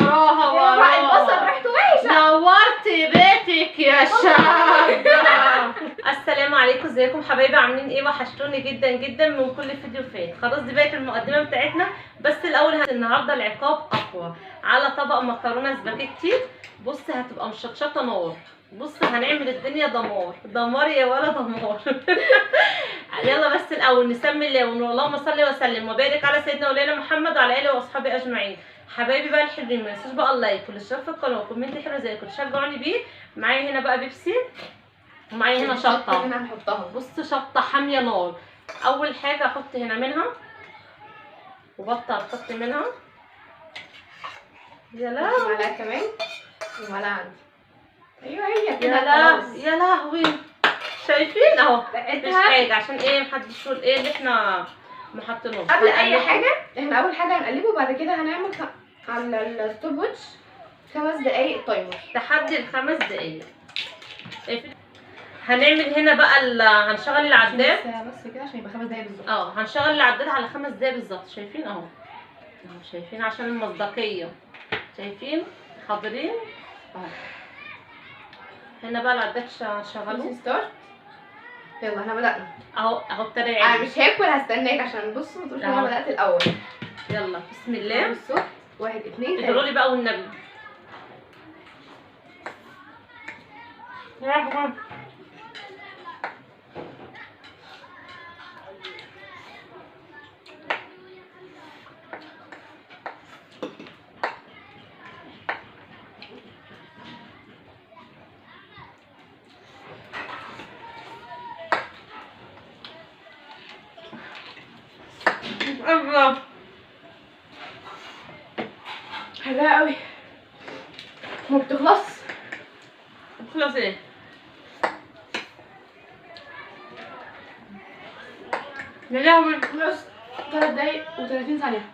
وراها بقى البصل ريحته وحشه. نورتي بيتك يا شابة. السلام عليكم، ازيكم حبايبي؟ عاملين ايه؟ وحشتوني جدا جدا من كل فيديو فات. خلاص دي بقت المقدمه بتاعتنا، بس الاول النهارده العقاب اقوى على طبق مكرونه سباكيتي. بص هتبقى مشطشطه نار. بص هنعمل الدنيا دمار دمار يا ولا دمار. يلا بس الاول نسمي الله ونقول اللهم صل وسلم وبارك على سيدنا ولينا محمد وعلى اله واصحابه اجمعين. حبايبي بقى الحلوين، ما تنسوش بقى اللايك والاشتراك في القناه وكومنت حلو زيكم تشجعوني بيه. معايا هنا بقى بيبسي ومعايا هنا شطه. هنا هنحطها. بص شطه حاميه نار. اول حاجه احط هنا منها وبطل احط منها. يا لهوي معلقه كمان ومعلقه عندي. ايوه هي كده يا لهوي يا لهوي. شايفين اهو مش حاجه عشان ايه محدش يقول ايه اللي احنا ما حطيناهوش. قبل اي حاجه احنا اول حاجه هنقلبه وبعد كده هنعمل على الستوب واتش 5 دقايق تايمر تحدي ال5 دقايق. هنعمل هنا بقى هنشغل العداد بس كده عشان يبقى 5 دقايق بالظبط. هنشغل العداد على 5 دقايق بالظبط. شايفين اهو شايفين عشان المصداقيه. شايفين حاضرين اهو. هنا بقى العداد شغلوه ستارت. يلا احنا بدأنا اهو ابتدى انا يعمل. مش هاكل هستناك عشان بص ما تقولش انا بدأت الاول. يلا بسم الله. الصوت 1 2 ادعوا لي بقى والنبي. يا الله حلوة قوي ما بتخلص. خلاص ايه يا لهوي. بس 3 دقايق و30 ثانية.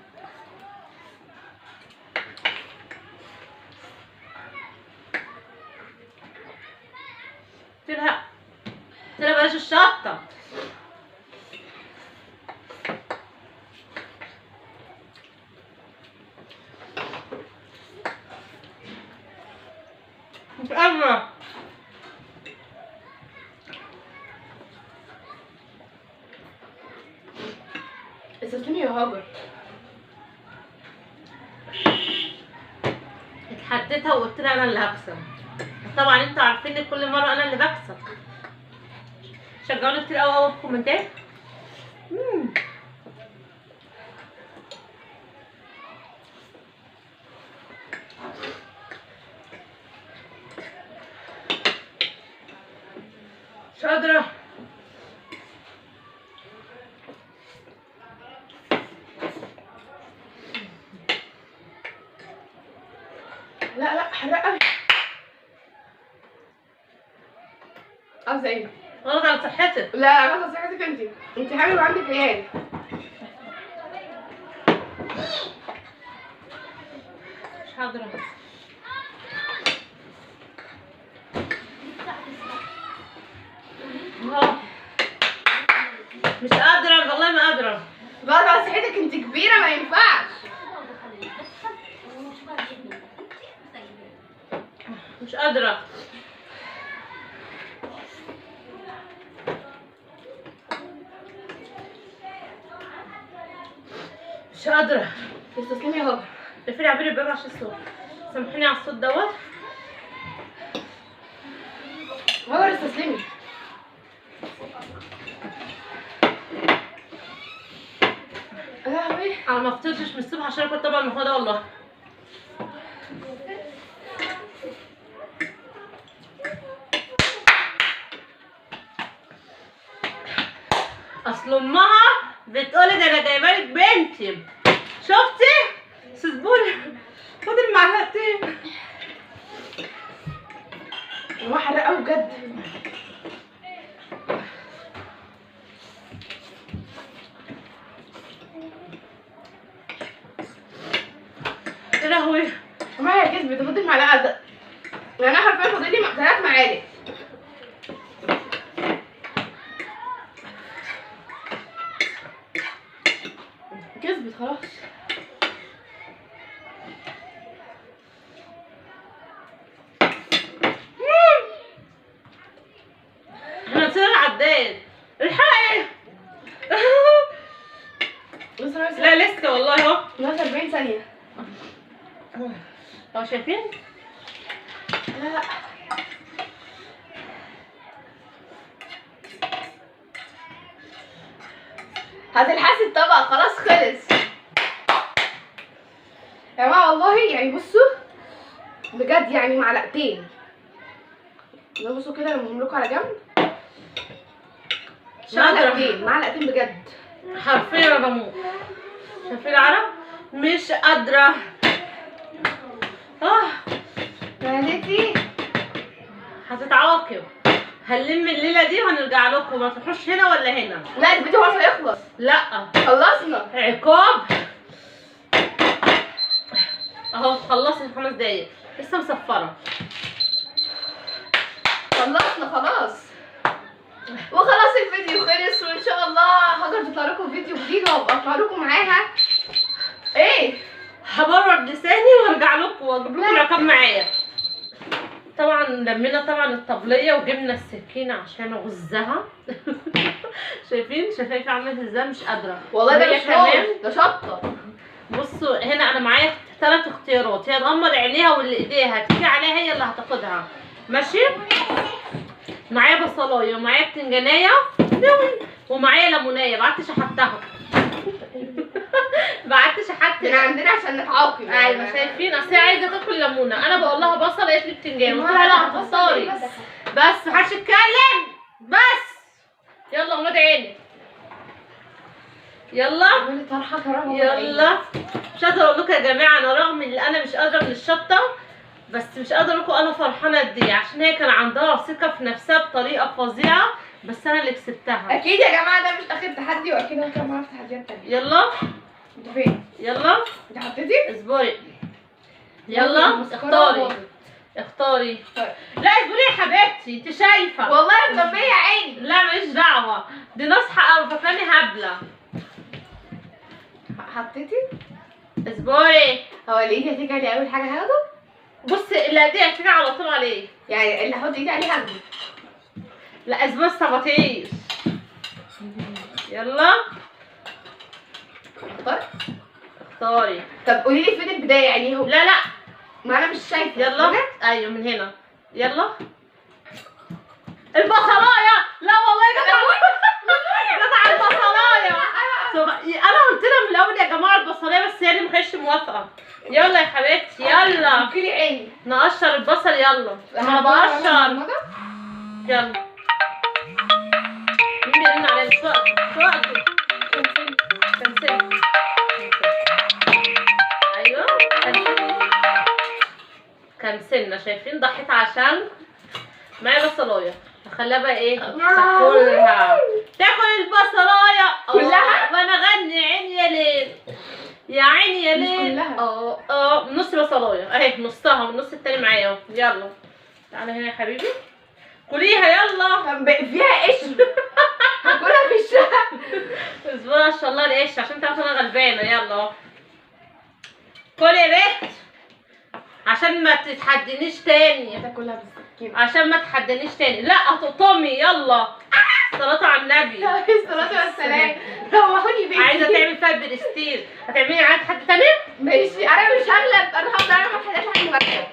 تلها بلاش الشطة. مش قادرة. استسلمي يا هاجر. اتحديتها وقلت لها انا اللي هكسب. طبعا انتوا عارفين ان كل مرة انا اللي بكسب. شجعوني كتير قوي قوي في الكومنتات. مش قادرة. لا حرق قوي. عاوزة ايه؟ غلط على صحتك. لا بس صحتك انت حامل وعندك عيال. مش قادرة. مش قادرة والله ما قادرة. غلط على صحتك انت كبيرة ما ينفعش. مش قادرة. مش قادرة. استسلمي يا هاجر. اقفلي عبير الباب عشان الصوت. سامحوني على الصوت دوت. هاجر استسلمي. يا لهوي انا ما فطرتش من الصبح عشان كنت طبعا المفروض ده والله. اصل امها بتقولي ده انا جايبالك بنتي. شفتي؟ سيبولي خد المعلقتين. هو حرق قوي بجد. يا لهوي ما هي كسبت فاضل معلقة ده. يعني انا حرفيا فاضل لي 3 معالق. كسبت خلاص. اهو شايفين؟ لا هتلحسي الطبق خلاص خلص يا جماعه والله. يعني بصوا بجد يعني معلقتين، بصوا كده لما بملكوا على جنب معلقتين بجد حرفيا بموت. شايفين العرب؟ مش قادرة. معدتي هتتعاقب. هنلم الليلة دي وهنرجع لكم، ما تروحوش هنا ولا هنا. لا الفيديو خلاص هيخلص. لا خلصنا عقاب اهو. خلصت 5 دقايق لسه مصفرة. خلصنا خلاص وخلاص الفيديو خلص. وان شاء الله هاجر تطلع لكم فيديو جديد وهبقى اطلع لكم معاها. ايه هبرد لساني وارجع لكم واجيب لكم العقاب معايا. طبعا لمينا طبعا الطبليه وجبنا السكينه عشان اغزها. شايفين شفايفي عملت ازاي؟ مش قادره والله ده وهي مش كمان. ده شطه. بصوا هنا انا معايا 3 اختيارات، هي تغمض عينيها واللي ايديها تيجي عليها هي اللي هتاخدها. ماشي؟ معايا بصلايه ومعايا بتنجانيه ومعايا ليمونيه بعتش احطها. بعتش احط من عندنا عشان نتعاقب. ايوه شايفين؟ اصل هي عايزه تاكل ليمونه، انا بقول لها بصل قالت لي بتنجان، قلت لها لا هتختاري بس محدش يتكلم بس. يلا غمضي عينك يلا عملت طرحه كرامه. يلا. مش قادره اقول لكم يا جماعه، انا رغم ان انا مش قادره من الشطه بس مش قادره اقول لكم انا فرحانه قد ايه، عشان هي كان عندها ثقه في نفسها بطريقه فظيعه بس انا اللي كسبتها. اكيد يا جماعه ده مش اخر تحدي، واكيد هنكمل معانا في تحديات تانيه. يلا انت فين؟ يلا انت حطيتي؟ اصبري. يلا اختاري اختاري. لا اصبري يا حبيبتي، انت شايفه والله مطبيه يا عيني. لا ماليش دعوه، دي ناصحه قوي فاكراني هبله. حطيتي؟ اصبري. هو اللي ايدي هتيجي عليه اول حاجه هاخده؟ بصي اللي هدي هتيجي على طول عليه. يعني اللي احط ايدي عليه هاخده. لا اصبري السباطيش. يلا اختاري. طب قولي لي فين البدايه يعني هو؟ لا ما انا مش شايفه. يلا ايوه من هنا. يلا البصلايه. لا والله جدع البصلايه. انا قلت لها من الاول يا جماعه البصلايه بس هي اللي ما كانتش موافقه. يلا يا حبيبتي يلا كلي عيني. نقشر البصل. يلا انا بقشر. يلا مين بيرن عليا؟ مش وقته. كنسل. ايوه كنسلنا. شايفين؟ ضحيت عشان معايا بصلايه. هخليها بقى ايه؟ تاكلها. تاكل البصلايه كلها؟ وانا اغني عين يا ليل يا عيني يا مش ليل. كلها. نص بصلايه اهي، نصها والنص التاني معايا اهو. يلا تعالى هنا يا حبيبي كليها يلا. طب فيها قشر. هاكلها في الشقه. اصبري ما شاء الله القش عشان تعرفوا انا غلبانه. يلا كلي يا بنت عشان ما تتحدنيش تاني. هتاكلها بالسكينه. عشان ما تحدنيش تاني. لا هتقطمي. يلا صلاة على النبي. الصلاه والسلام. روحوني بيتي. عايزه تعمل فيها برستيج هتعملي عند حد تاني؟ ماشي انا مش هغلب، انا هفضل اعمل حاجات لحد ما اكسب.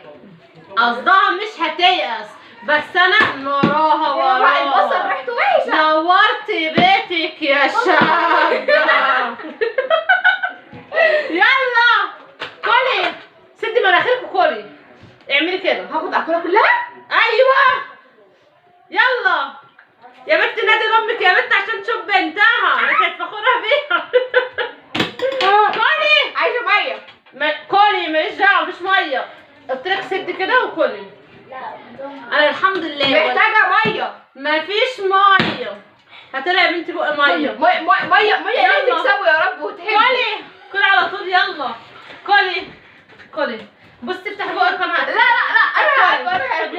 قصدها مش هتيأس بس انا وراها البصل ريحته وحشه. نورت بيتك يا شابة. يلا كلي سدي مناخيرك وكلي. اعملي كده. هاخد اكلها كلها؟ ايوه يلا يا بنت نادي لامك يا بنت عشان تشوف بنتها اللي كانت فخوره بيها. كلي. عايزه ميه. كلي ماليش دعوه مفيش ميه. قلت لك سدي كده وكلي. انا الحمد لله محتاجه ميه. مفيش ميه. هاتلي يا بنتي بقى ميه. ميه يا تكسبوا يا رب وتحبوا. كلي على طول. يلا كلي. بصي افتحي بقك انا. لا انا طب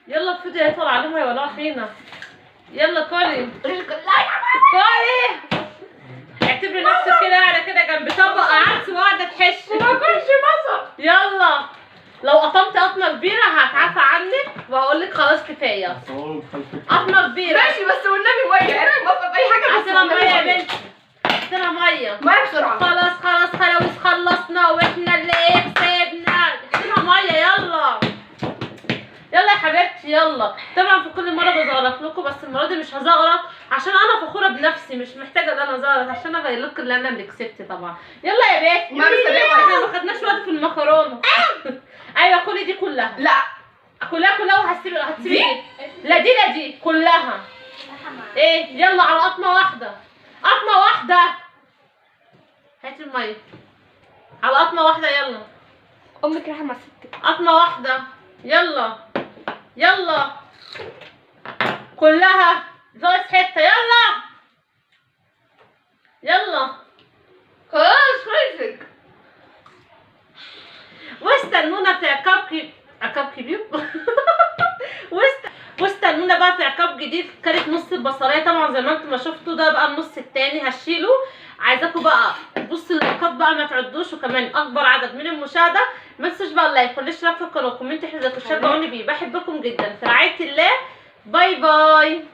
يلا الفيديو هيطلع عليهم هيولعوا فينا. يلا كلي. اعتبري نفسك كده قاعده كده جنب طبق عدس وقاعده تحشي. ما اكلش بصل. يلا لو قطمت قطمه كبيره هتعافى عنك وهقول لك خلاص كفايه. قطمه كبيره ماشي بس والنبي ميه. انا موافقه باي حاجه بس عايزه ميه يا بنتي. عايزه ميه ميه بسرعه. خلاص خلصنا واحنا اللي اكسب. يلا. طبعا في كل مره بزغرط لكم، بس المره دي مش هزغرط عشان انا فخوره بنفسي، مش محتاجه ان انا ازغرط عشان ابين لكم ان انا اللي كسبت. طبعا يلا يا بنت. مع السلامة. احنا ما خدناش وقت في المكرونه. ايوه كل دي كلها. لا كلها وهتسيبي. لا دي كلها. ايه يلا على قطمه واحده. قطمه واحده. هاتي الميه. على قطمه واحده يلا. امك رايحه مع ستك. قطمه واحده. يلا كلها. ناقص حته. يلا خلاص خلصت. واستنونا في عقاب كبير. واستنونا بقى في عقاب جديد. كانت نص البصلايه طبعا زي ما انتم ما شفتوا، ده بقى النص التاني هشيله. عايزاكم بقى بصوا اللايكات بقى ما تعدوش، وكمان اكبر عدد من المشاهده. ما تنسوش بقى اللايك والاشتراك في القناه وكومنت حلو تشجعوني بيه. بحبكم جدا في رعايه الله. باي باي.